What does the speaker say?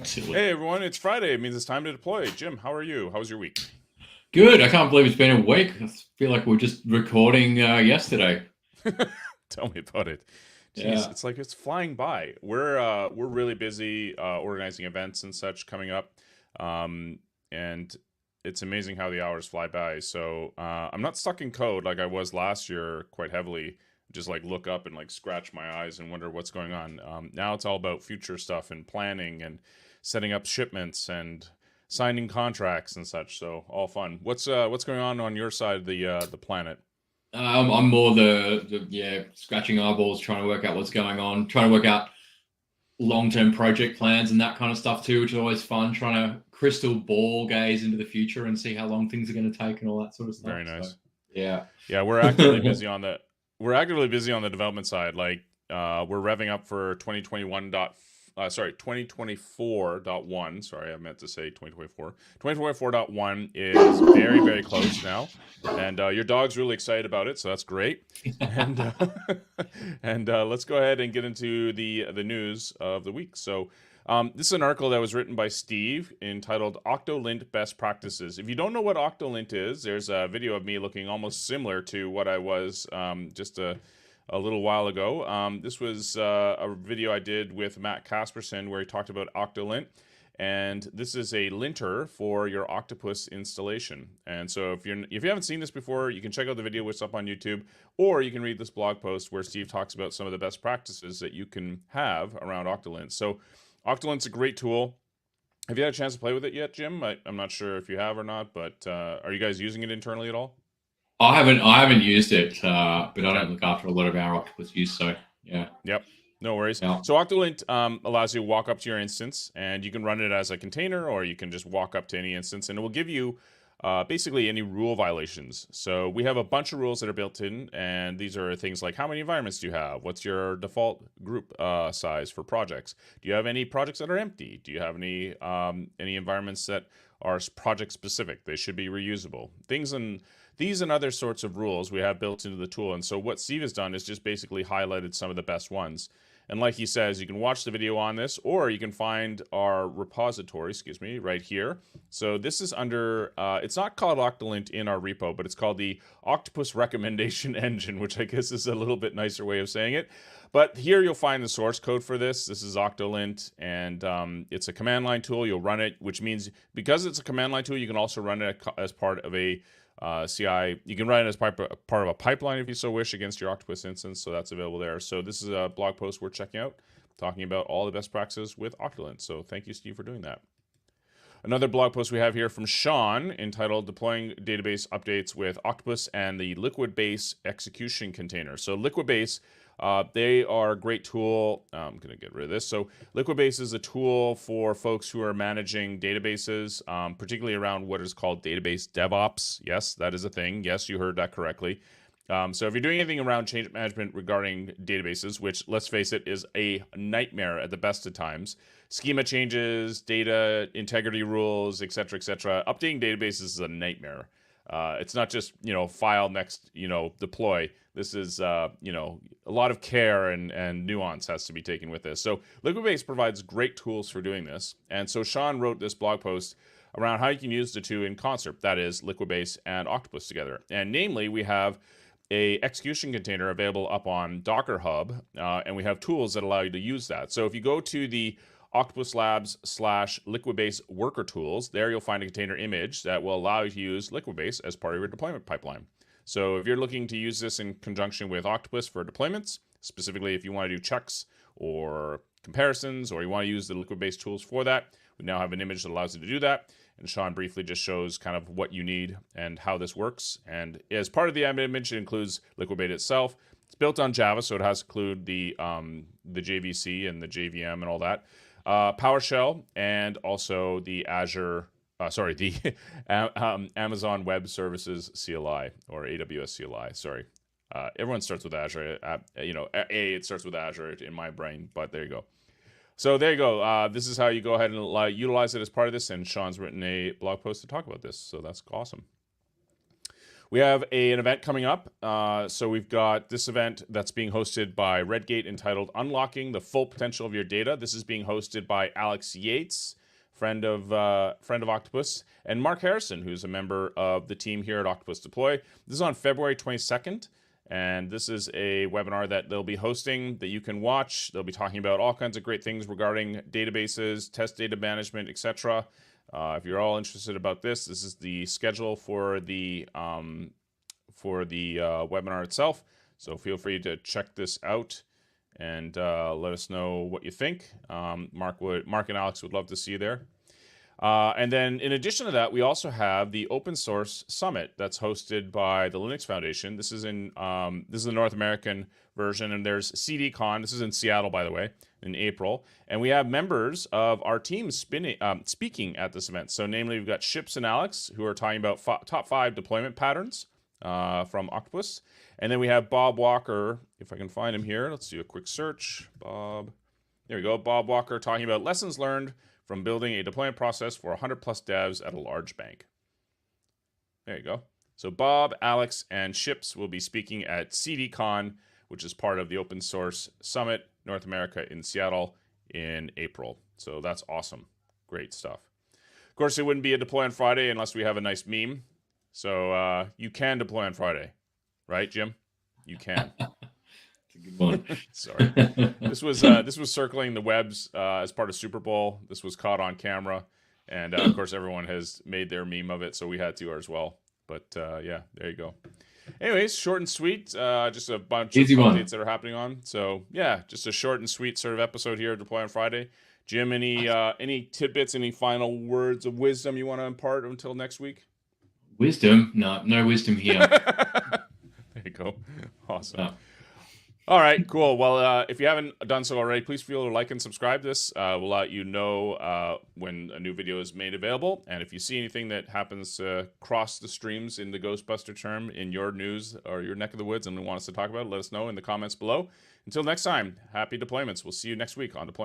Silly. Hey everyone, it's Friday. It means it's time to deploy. Jim, how are you? How was your week? Good. I can't believe it's been a week. I feel like we are just recording yesterday. Tell me about it. Jeez, Yeah. it's like it's flying by. We're really busy organizing events and such coming up, and it's amazing how the hours fly by. So I'm not stuck in code like I was last year quite heavily. Just like look up and like scratch my eyes and wonder what's going on. Now it's all about future stuff and planning and setting up shipments and signing contracts and such. So all fun. What's going on your side of the planet? I'm more the scratching eyeballs, trying to work out what's going on, trying to work out long-term project plans and that kind of stuff too, which is always fun. Trying to crystal ball gaze into the future and see how long things are going to take and all that sort of stuff. Very So nice. yeah. Yeah, we're actively busy on the development side. Like we're revving up for 2024.1. Sorry, I meant to say 2024. 2024.1 is very very close now, and your dog's really excited about it, so that's great. And and let's go ahead and get into the news of the week. So this is an article that was written by Steve entitled Octolint Best Practices. If you don't know what Octolint is, there's a video of me looking almost similar to what I was just a little while ago. This was a video I did with Matt Casperson where he talked about Octolint. And this is a linter for your Octopus installation. And so if you haven't seen this before, you can check out the video which is up on YouTube, or you can read this blog post where Steve talks about some of the best practices that you can have around Octolint. So Octolint's a great tool. Have you had a chance to play with it yet, Jim? I'm not sure if you have or not, but are you guys using it internally at all? I haven't used it, but I Okay. don't look after a lot of our octopus use. So yeah, Yep. No worries. yeah. So Octolint allows you to walk up to your instance, and you can run it as a container, or you can just walk up to any instance, and it will give you basically any rule violations. So we have a bunch of rules that are built in, and these are things like how many environments do you have? What's your default group size for projects? Do you have any projects that are empty? Do you have any environments that are project specific? They should be reusable. These and other sorts of rules we have built into the tool. And so what Steve has done is just basically highlighted some of the best ones. And like he says, you can watch the video on this, or you can find our repository, right here. So this is under, it's not called Octolint in our repo, but it's called the Octopus Recommendation Engine, which I guess is a little bit nicer way of saying it. But here you'll find the source code for this. This is Octolint, and it's a command line tool. You'll run it, which means because it's a command line tool, you can also run it as part of a CI. You can run it as part of a pipeline if you so wish against your Octopus instance, so that's available there. So this is a blog post we're checking out, talking about all the best practices with Octolint. So thank you, Steve, for doing that. Another blog post we have here from Sean entitled Deploying Database Updates with Octopus and the Liquid Base Execution Container. So Liquid Base, they are a great tool. I'm going to get rid of this. So Liquid Base is a tool for folks who are managing databases, particularly around what is called database DevOps. Yes, that is a thing. Yes, you heard that correctly. So if you're doing anything around change management regarding databases, which let's face it is a nightmare at the best of times, schema changes, data integrity rules, etc., updating databases is a nightmare. It's not just file next deploy. This is a lot of care and nuance has to be taken with this. So Liquidbase provides great tools for doing this, and so Sean wrote this blog post around how you can use the two in concert. That is Liquidbase and Octopus together, and namely we have a execution container available up on Docker Hub, and we have tools that allow you to use that. So if you go to the Octopus Labs / Liquidbase worker tools, there you'll find a container image that will allow you to use Liquidbase as part of your deployment pipeline. So if you're looking to use this in conjunction with Octopus for deployments, specifically if you want to do checks or comparisons, or you want to use the Liquidbase tools for that, we now have an image that allows you to do that. And Sean briefly just shows kind of what you need and how this works. And as part of the image, it includes Liquidbase itself. It's built on Java, so it has to include the JVC and the JVM and all that. PowerShell, and also the the Amazon Web Services CLI, or AWS CLI. Sorry, everyone starts with Azure. It starts with Azure in my brain, but there you go. So there you go. This is how you go ahead and utilize it as part of this, and Sean's written a blog post to talk about this, so that's awesome. We have an event coming up. So we've got this event that's being hosted by Redgate entitled Unlocking the Full Potential of Your Data. This is being hosted by Alex Yates, friend of Octopus, and Mark Harrison, who's a member of the team here at Octopus Deploy. This is on February 22nd, and this is a webinar that they'll be hosting that you can watch. They'll be talking about all kinds of great things regarding databases, test data management, etc. If you're all interested about this, this is the schedule for the webinar itself. So feel free to check this out and let us know what you think. Mark and Alex would love to see you there. And then in addition to that, we also have the Open Source Summit that's hosted by the Linux Foundation. This is the North American version, and there's CDCon. This is in Seattle, by the way, in April. And we have members of our team speaking at this event. So namely, we've got Ships and Alex, who are talking about top 5 deployment patterns from Octopus. And then we have Bob Walker, if I can find him here. Let's do a quick search. Bob. There we go. Bob Walker talking about lessons learned from building a deployment process for 100 plus devs at a large bank. There you go. So Bob, Alex, and Ships will be speaking at CDCon, which is part of the Open Source Summit North America in Seattle in April. So that's awesome. Great stuff. Of course, it wouldn't be a deploy on Friday unless we have a nice meme. So you can deploy on Friday, right, Jim? You can. It's a good one. Sorry. This was circling the webs as part of Super Bowl. This was caught on camera. And of course, everyone has made their meme of it, so we had to as well. But yeah, there you go. Anyways, short and sweet. Just a bunch of updates that are happening on. So yeah, just a short and sweet sort of episode here, Deploy on Friday. Jim, any tidbits, any final words of wisdom you want to impart until next week? Wisdom? No wisdom here. There you go. Awesome. No. All right, cool. Well, if you haven't done so already, please feel to like and subscribe this. We'll let you know when a new video is made available. And if you see anything that happens to cross the streams in the Ghostbuster term in your news or your neck of the woods and want us to talk about it, let us know in the comments below. Until next time, happy deployments. We'll see you next week on Deployment.